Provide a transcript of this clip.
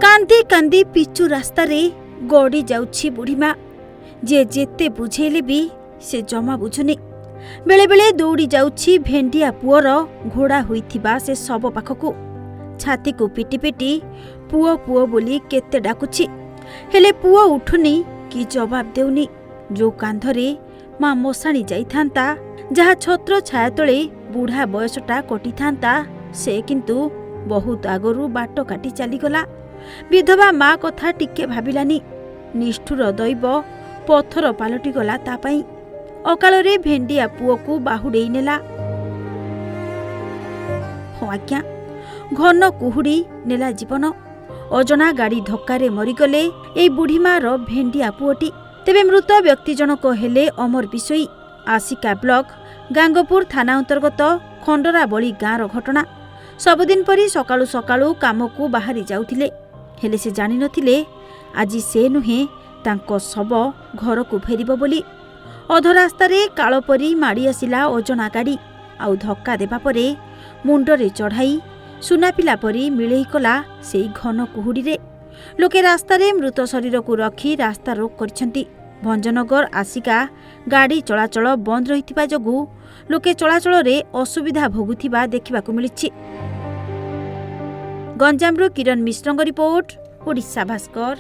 कांदी कांदी पिचु रास्ता रे गड़ी जाउछि बुढ़ीमा जे जेते बुझेले भी से जमा बुझुनी। बेले बेले दौड़ी जाउछि भेंडिया पुअर घोड़ा होइथिबा से सब पाखकू छाती को पिटी पिटी पुओ पुओ बोली केते डाकुछि हेले पुओ उठुनी कि जवाब देउनी। जो कांधरे मां मोसाणी जाइथांता जहा छत्र छाया तले बुढ़ा बयसटा कटिथांता से किंतु बहुत आगरू बाट काटी चलीगला। विधवा माँ कथा टिके भाबिलानी। निष्ठुर दैव पथर पालटी गला ता पाई। अकालरे भेंडिया पुओ को बाहुडेई नेला। हो आज्ञा घन कुहुड़ी नेला जीवन। अजना गाड़ी धक्कारे मरीगले एई बुढ़ीमार भेंडिया पुओटी। तेबे मृत व्यक्ति जनक हेले अमर बिशोई। आसिका ब्लॉक गांगपुर थाना अंतर्गत खंडराबली गाँर घटना। सबुदिन परी सकाळु सकाळु कामकू बाहरी जाउथिले हेले से जानि नथिले आजी से नुहे तांको शव घर को फेरिबो बोली। अधरास्तारे काळपरी माड़ी आसिला अजना गाड़ी आउ धक्का देबा परे मुंडरे चढ़ाई सुनापिला परी मिळेई कला सेई घन कुहुड़ी रे। लोके रास्तारे मृत शरीर को रखी रास्ता रोक करछंती। भंजनगर आसिका गाड़ी चलाचल बंद रहिथिबा जोगु लोके चलाचल रे असुविधा भोगुथिबा देखिबाकू मिलिछि। गंजामरू किरण मिश्रଙ୍କ रिपोर्ट, ओडिशा भास्कर।